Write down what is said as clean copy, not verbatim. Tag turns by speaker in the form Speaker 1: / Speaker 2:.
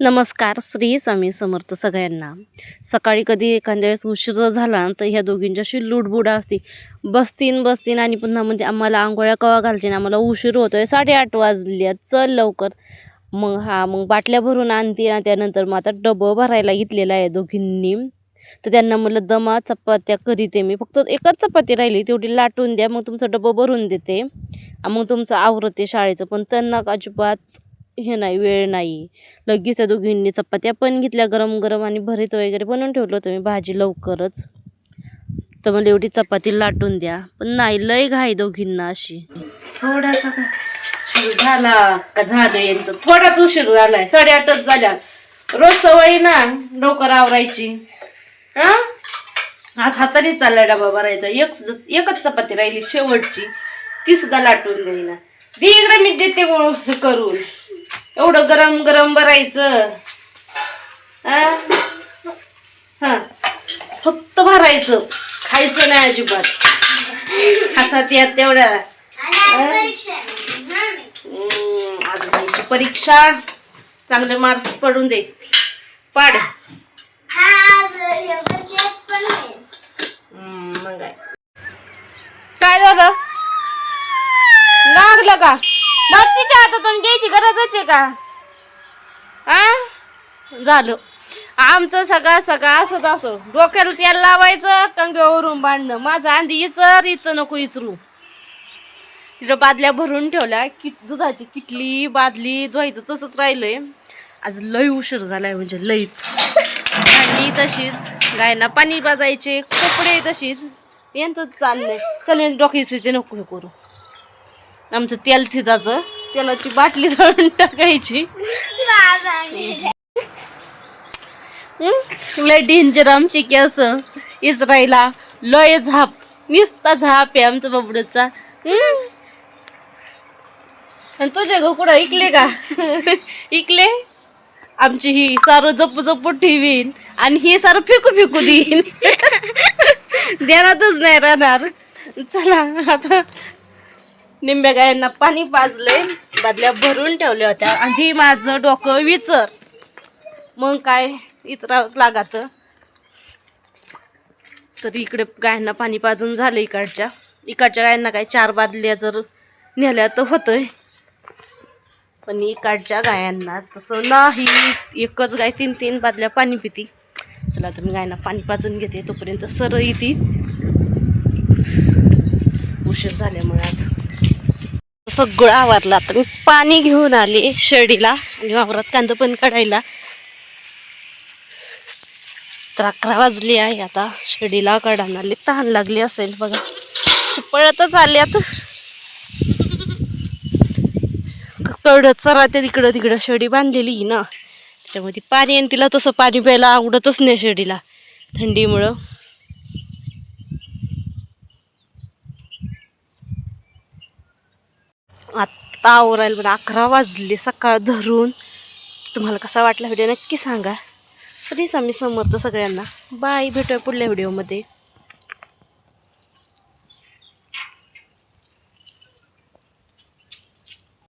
Speaker 1: नमस्कार. श्री स्वामी समर्थ सगळ्यांना. सकाळी कधी एखाद्या वेळेस उशीर झाला ना तर ह्या दोघींच्याशी लुडबुड असते. बसतीन आणि पुन्हा म्हणते आम्हाला आंघोळ्या कवा घालशील, आम्हाला उशीर होतोय, 8:30 वाजल्यात, चल लवकर. मग बाटल्या भरून आणते ना. त्यानंतर मग आता डबं भरायला घेतलेलं आहे दोघींनी. तर त्यांना म्हटलं दमा चपात्या करीते मी, फक्त एकच चपाती राहिली तेवढी लाटून द्या, मग तुमचं डबं भरून देते, मग तुमचं आवरते शाळेचं. पण त्यांना अजिबात हे नाही, वेळ नाही. लगेच त्या दोघींनी चपात्या पण घेतल्या गरम गरम आणि भरीत वगैरे बनवून ठेवलं होतं मी भाजी लवकरच. तर मला एवढी चपाती लाटून द्या, पण नाही, लय घाई दोघींना अशी. थोडासा उशीर झाला का झालं यांचं, थोडाच उशीर झालाय, 8:30 झाल्या. रोज सवय ना लवकर आवरायची. आज हाताने चाललाय डबा भरायचा. एकच चपाती राहिली शेवटची, ती सुद्धा लाटून देईना. दे इकडे, मी देते करून. एवढं गरम गरम भरायचं. फक्त भरायचं, खायचं नाही अजिबात. हसात यात तेवढ्या. आज जायची परीक्षा, चांगले मार्क्स पडून दे. पाड. मग काय झालं, लागलं का? तिच्या हातातून घ्यायची गरजच आहे का? झालं आमचं सगळं असंच असो. डोक्याला तेल लावायचं, कंगव्यावरून बांधणं. माझं आंधी इचर, इथं नको इचरू. तिथं बादल्या भरून ठेवल्या, दुधाची किटली बादली धुवायचं तसंच राहिलंय. आज लय उशीर झालाय, म्हणजे लईच. भांडी तशीच, गायना पाणी पाजायचे, कपडे तशीच, यांचं चाललंय. चल डोक्या इचरी नको हे करू. आमचं तेल थिजाचं, तेलाची बाटली जाळून टाकायची. लय डेंजर आमची केस. इस्रायला लय झाप, नुसता झाप आहे आमच्या बबडूचा. आणि तुझे गो कुठं इकले का? इकले. आमची ही सारं जपू जपू ठेवीन आणि ही सारं फेकू फेकू देईन. देणारच नाही राहणार. चला आता निंब्या गायांना पाणी पाजलंय, बादल्या भरून ठेवल्या होत्या. आधी माझं डोकं विचर, मग काय इचरावंच लागत. तर इकडे गायांना पाणी पाजून झालं. इकडच्या गायांना काय 4 बादल्या जर नेल्या तर होतंय, पण इकडच्या गायांना तसं नाही. एकच गाय 3 बादल्या पाणी पिती. चला तर मी गायांना पाणी पाजून घेते, तोपर्यंत सरळ येते. उशीर झाल्यामुळे आज सगळं आवरलं. आता मी पाणी घेऊन आले शेळीला आणि वावरात कांदा पण काढायला. तर 11 वाजले आहे. आता शेळीला काढायला आले, तहान लागली असेल बघा, पळतच आले. आता कळत चराते तिकडं शेळी बांधलेली ना, त्याच्यामध्ये पाणी, आणि तिला तसं पाणी प्यायला आवडतच नाही शेळीला थंडीमुळं. आत्ता आवरायला पण 11 वाजले सकाळ धरून. तुम्हाला कसा वाटला व्हिडिओ नक्की सांगा. श्री स्वामी समर्थ सगळ्यांना. बाय, भेटूया पुढल्या व्हिडिओमध्ये.